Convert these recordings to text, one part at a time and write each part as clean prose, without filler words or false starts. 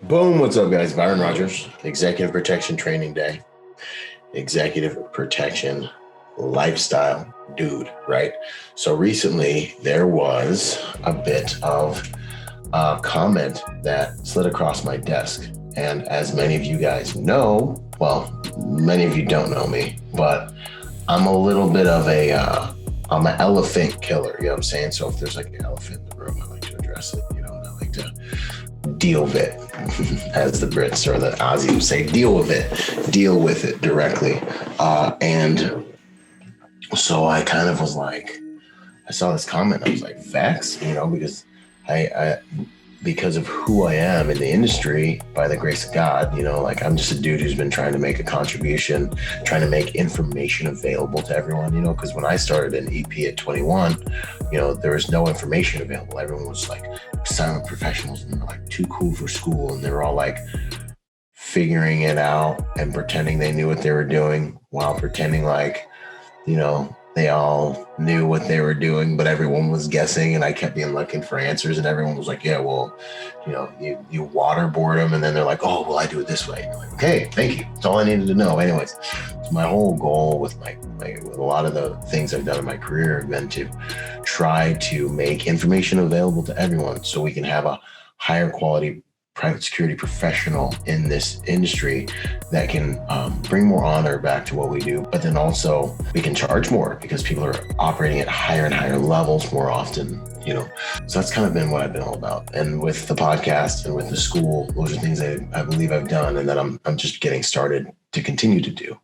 Boom, what's up guys? Byron Rodgers, Executive Protection Training Day, Executive Protection Lifestyle Dude, right? So recently there was a bit of a comment that slid across my desk. And as many of you guys know, well, many of you don't know me, but I'm a little bit of I'm an elephant killer, you know what I'm saying? So if there's like an elephant in the room, I like to address it, I like to deal with it, as the Brits or the Aussies would say, deal with it directly. And so I kind of was like, I saw this comment, I was like, facts, because because of who I am in the industry, by the grace of God, I'm just a dude who's been trying to make a contribution, trying to make information available to everyone, because when I started an EP at 21, there was no information available. Everyone was like silent professionals and they're like too cool for school. And they were all like figuring it out and pretending they knew what they were doing while pretending like, they all knew what they were doing, but everyone was guessing. And I kept being looking for answers and everyone was like, yeah, well, you waterboard them. And then they're like, oh, well, I do it this way. And you're like, okay, thank you. That's all I needed to know. Anyways, so my whole goal with with a lot of the things I've done in my career have been to try to make information available to everyone so we can have a higher quality private security professional in this industry that can bring more honor back to what we do, but then also we can charge more because people are operating at higher and higher levels more often, So that's kind of been what I've been all about. And with the podcast and with the school, those are things I believe I've done and that I'm just getting started to continue to do.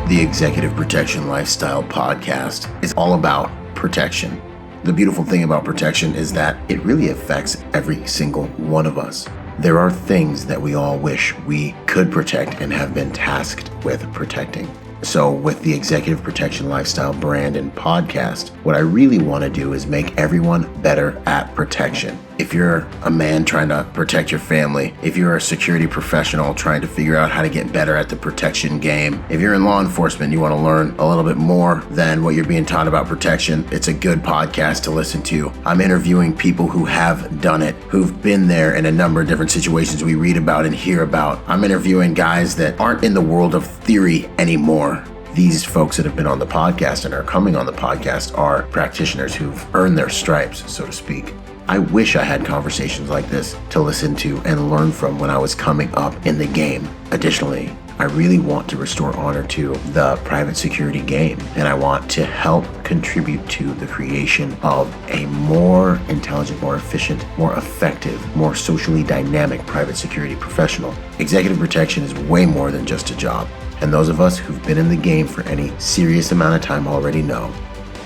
The Executive Protection Lifestyle Podcast is all about protection. The beautiful thing about protection is that it really affects every single one of us. There are things that we all wish we could protect and have been tasked with protecting. So with the Executive Protection Lifestyle brand and podcast, what I really want to do is make everyone better at protection. If you're a man trying to protect your family, if you're a security professional trying to figure out how to get better at the protection game, if you're in law enforcement, you want to learn a little bit more than what you're being taught about protection, it's a good podcast to listen to. I'm interviewing people who have done it, who've been there in a number of different situations we read about and hear about. I'm interviewing guys that aren't in the world of theory anymore. These folks that have been on the podcast and are coming on the podcast are practitioners who've earned their stripes, so to speak. I wish I had conversations like this to listen to and learn from when I was coming up in the game. Additionally, I really want to restore honor to the private security game, and I want to help contribute to the creation of a more intelligent, more efficient, more effective, more socially dynamic private security professional. Executive protection is way more than just a job. And those of us who've been in the game for any serious amount of time already know,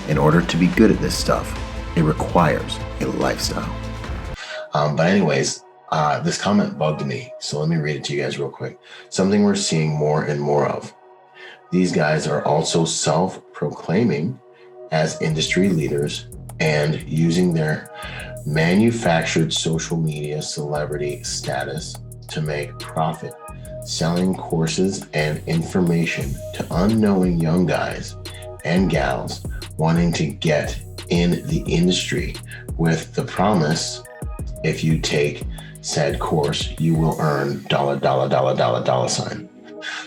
in order to be good at this stuff, it requires a lifestyle. But anyways, this comment bugged me. So let me read it to you guys real quick. Something we're seeing more and more of. These guys are also self-proclaiming as industry leaders and using their manufactured social media celebrity status to make profit, selling courses and information to unknowing young guys and gals wanting to get in the industry with the promise, if you take said course, you will earn $.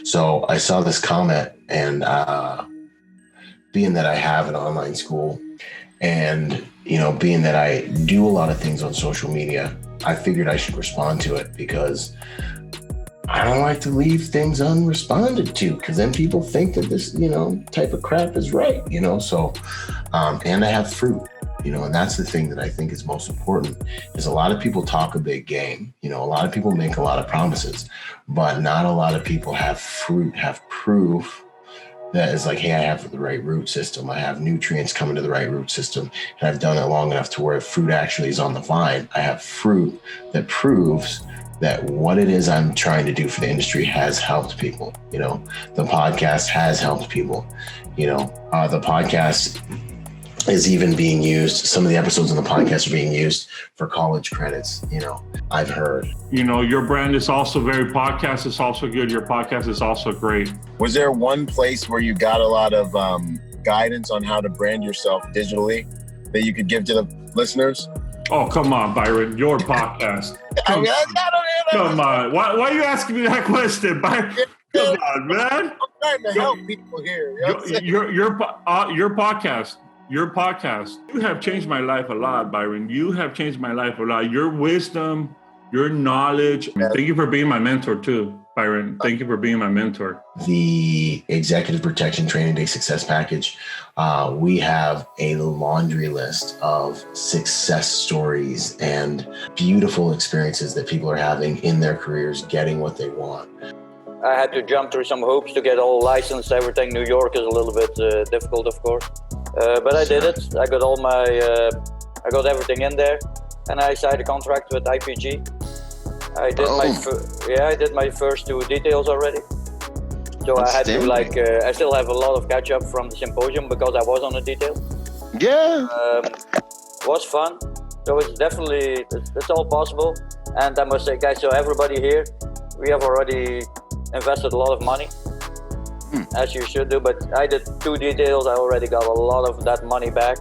So I saw this comment, and being that I have an online school and, being that I do a lot of things on social media, I figured I should respond to it because I don't like to leave things unresponded to, because then people think that this, type of crap is right, so, and I have fruit, and that's the thing that I think is most important, is a lot of people talk a big game, a lot of people make a lot of promises, but not a lot of people have fruit, have proof that is like, hey, I have the right root system. I have nutrients coming to the right root system, and I've done it long enough to where fruit actually is on the vine. I have fruit that proves that what it is I'm trying to do for the industry has helped people. The podcast has helped people. The podcast is even being used. Some of the episodes on the podcast are being used for college credits. I've heard. Your brand is also podcast is also good. Your podcast is also great. Was there one place where you got a lot of guidance on how to brand yourself digitally that you could give to the listeners? Oh, come on, Byron. Your podcast. Come on. Why are you asking me that question, Byron? Come on, man. I'm trying to help people here. You know what I'm saying? Your podcast. Your podcast. You have changed my life a lot, Byron. You have changed my life a lot. Your wisdom, your knowledge. Yeah. Thank you for being my mentor too, Byron. Thank you for being my mentor. The Executive Protection Training Day Success Package, we have a laundry list of success stories and beautiful experiences that people are having in their careers, getting what they want. I had to jump through some hoops to get all licensed, everything. New York is a little bit difficult, of course. But I did it. I got I got everything in there. And I signed a contract with IPG. I did my first 2 details already. So I had to I still have a lot of catch up from the symposium because I was on a detail. Yeah. Was fun. So it's all possible. And I must say, guys, so everybody here, we have already invested a lot of money, as you should do. But I did 2 details. I already got a lot of that money back.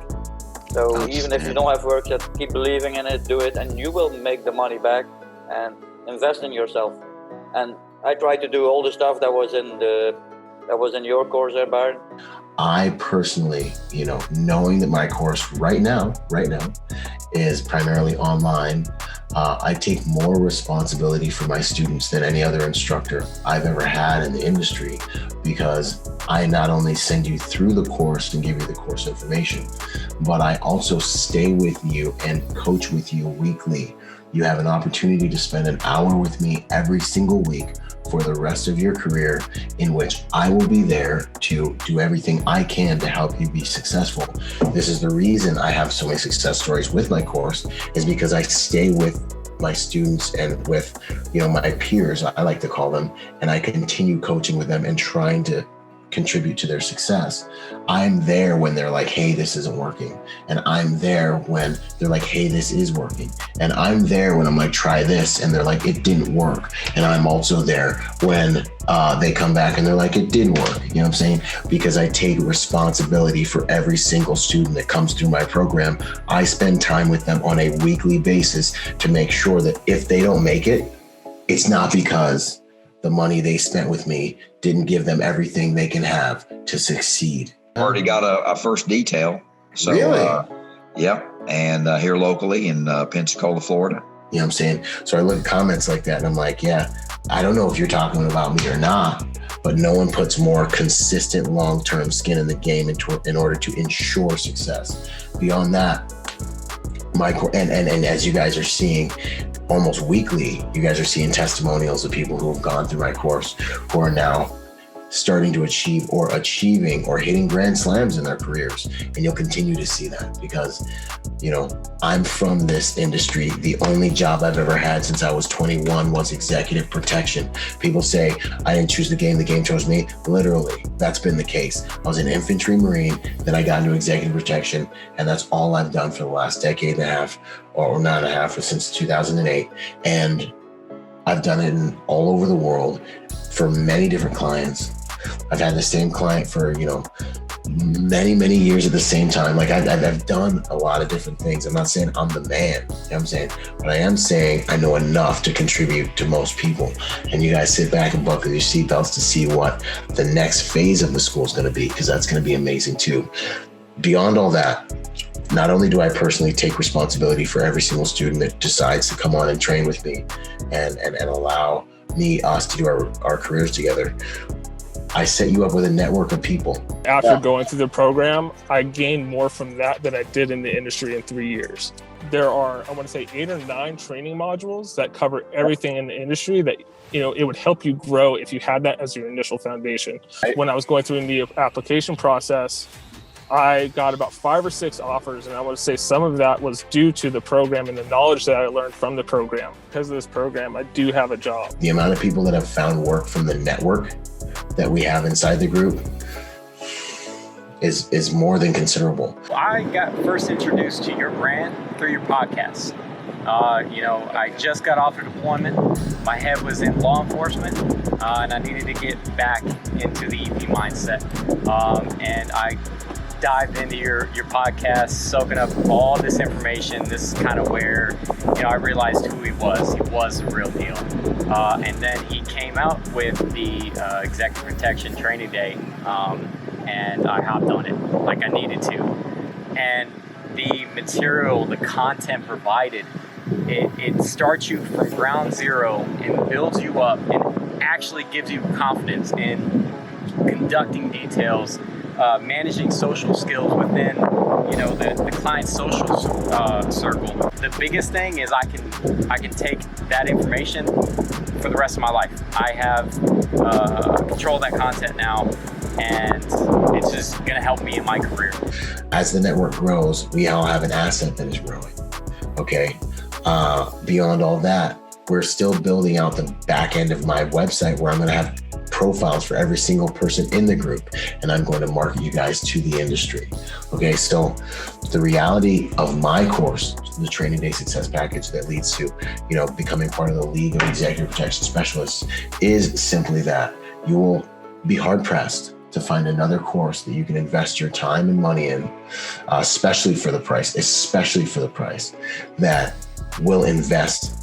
So even if you don't have work, just keep believing in it, do it, and you will make the money back. And invest in yourself. And I tried to do all the stuff that was in your course there, Byron. I personally, knowing that my course right now is primarily online, I take more responsibility for my students than any other instructor I've ever had in the industry, because I not only send you through the course and give you the course information, but I also stay with you and coach with you weekly. You have an opportunity to spend an hour with me every single week for the rest of your career, in which I will be there to do everything I can to help you be successful. This is the reason I have so many success stories with my course, is because I stay with my students and with, my peers, I like to call them, and I continue coaching with them and trying to contribute to their success. I'm there when they're like, hey, this isn't working. And I'm there when they're like, hey, this is working. And I'm there when I'm like, try this. And they're like, it didn't work. And I'm also there when they come back and they're like, it did work. You know what I'm saying? Because I take responsibility for every single student that comes through my program. I spend time with them on a weekly basis to make sure that if they don't make it, it's not because the money they spent with me didn't give them everything they can have to succeed. Already got a first detail. So, really? And here locally in Pensacola, Florida. You know what I'm saying? So I look at comments like that and I'm like, yeah, I don't know if you're talking about me or not, but no one puts more consistent long-term skin in the game in order to ensure success. Beyond that, and as you guys are seeing, almost weekly, you guys are seeing testimonials of people who have gone through my course who are now starting to achieve or achieving or hitting grand slams in their careers. And you'll continue to see that because, I'm from this industry. The only job I've ever had since I was 21 was executive protection. People say I didn't choose the game chose me. Literally, that's been the case. I was an infantry Marine, then I got into executive protection, and that's all I've done for the last decade and a half, or 9.5 since 2008. And I've done it all over the world for many different clients. I've had the same client for, many, many years at the same time. Like I've done a lot of different things. I'm not saying I'm the man, you know what I'm saying? But I am saying I know enough to contribute to most people. And you guys sit back and buckle your seatbelts to see what the next phase of the school is going to be, because that's going to be amazing too. Beyond all that, not only do I personally take responsibility for every single student that decides to come on and train with me and allow us to do our careers together, I set you up with a network of people. After going through the program, I gained more from that than I did in the industry in 3 years. There are, I want to say 8 or 9 training modules that cover everything in the industry that, it would help you grow if you had that as your initial foundation. When I was going through the application process, I got about 5 or 6 offers, and I want to say some of that was due to the program and the knowledge that I learned from the program. Because of this program, I do have a job. The amount of people that have found work from the network that we have inside the group is more than considerable. I got first introduced to your brand through your podcast. I just got off of deployment. My head was in law enforcement, and I needed to get back into the EP mindset. And I just dived into your podcast, soaking up all this information. This is kind of where, I realized who he was. He was the real deal. And then he came out with the Executive Protection Training Day, and I hopped on it like I needed to. And the material, the content provided, it starts you from ground zero and builds you up and actually gives you confidence in conducting details, managing social skills within, the client's social circle. The biggest thing is I can take that information for the rest of my life. I have control of that content now, and it's just going to help me in my career. As the network grows, we all have an asset that is growing. Okay. Beyond all that, we're still building out the back end of my website where I'm going to have profiles for every single person in the group, and I'm going to market you guys to the industry. Okay, so the reality of my course, the Training Day Success Package that leads to, becoming part of the League of Executive Protection Specialists, is simply that you will be hard pressed to find another course that you can invest your time and money in, especially for the price, that will invest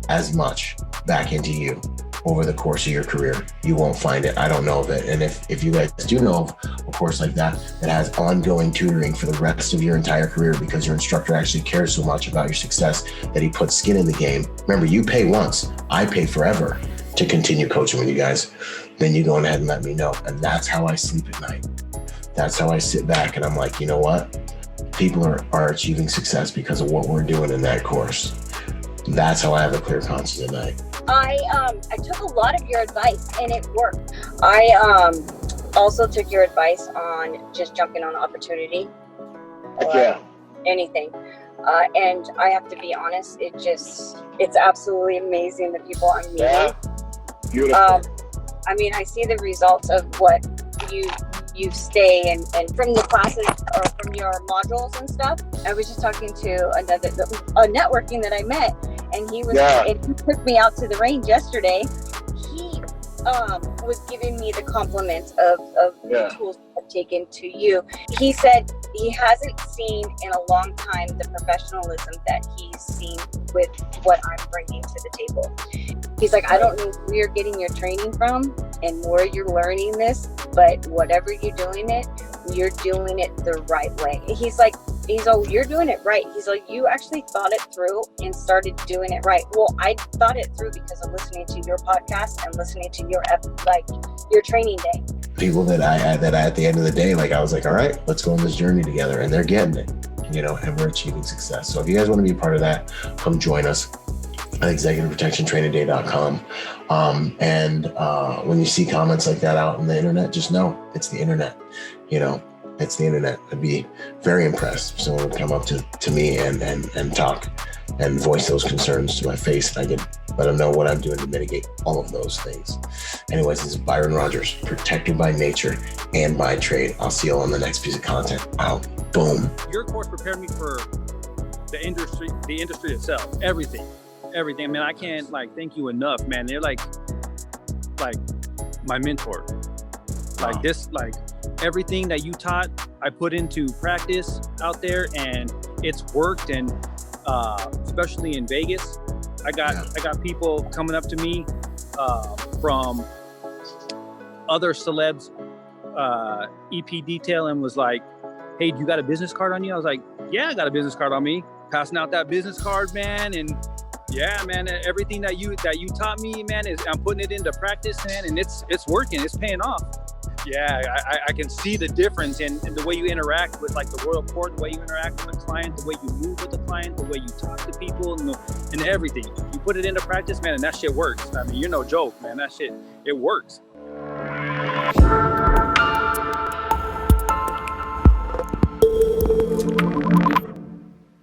as much back into you over the course of your career. You won't find it. I don't know of it. And if you guys do know of a course like that has ongoing tutoring for the rest of your entire career because your instructor actually cares so much about your success that he puts skin in the game. Remember, you pay once, I pay forever to continue coaching with you guys. Then you go ahead and let me know. And that's how I sleep at night. That's how I sit back and I'm like, you know what? People are achieving success because of what we're doing in that course. That's how I have a clear conscience at night. I took a lot of your advice and it worked. I also took your advice on just jumping on opportunity or anything. And I have to be honest, it's absolutely amazing the people I'm meeting. Yeah. Beautiful. I see the results of what you stay and from the classes or from your modules and stuff. I was just talking to a networking that I met, and he took me out to the range yesterday. He was giving me the compliments of the tools I've taken to you. He said he hasn't seen in a long time the professionalism that he's seen with what I'm bringing to the table. He's like, I don't know where you're getting your training from and where you're learning this, but whatever you're doing it the right way. He's like, you're doing it right. He's like, you actually thought it through and started doing it right. Well, I thought it through because of listening to your podcast and listening to your training day. People that I at the end of the day, I was like, all right, let's go on this journey together, and they're getting it, and we're achieving success. So if you guys want to be a part of that, come join us at executiveprotectiontrainingday.com. When you see comments like that out on the internet, just know it's the internet. It's the internet. I'd be very impressed if someone would come up to me and talk and voice those concerns to my face, and I could let them know what I'm doing to mitigate all of those things. Anyways, this is Byron Rodgers, protector by nature and by trade. I'll see you on the next piece of content. Out. Boom. Your course prepared me for the industry itself. Everything. I can't thank you enough, man. They're like my mentor. Everything that you taught, I put into practice out there, and it's worked. And especially in Vegas, I got people coming up to me from other celebs, EP detail, and was like, "Hey, do you got a business card on you?" I was like, "Yeah, I got a business card on me." Passing out that business card, man, and yeah, man, everything that you taught me, man, I'm putting it into practice, man, and it's working. It's paying off. Yeah, I can see the difference in the way you interact with the Royal Court, the way you interact with the client, the way you move with the client, the way you talk to people, and everything. You put it into practice, man, and that shit works. You're no joke, man. That shit, it works.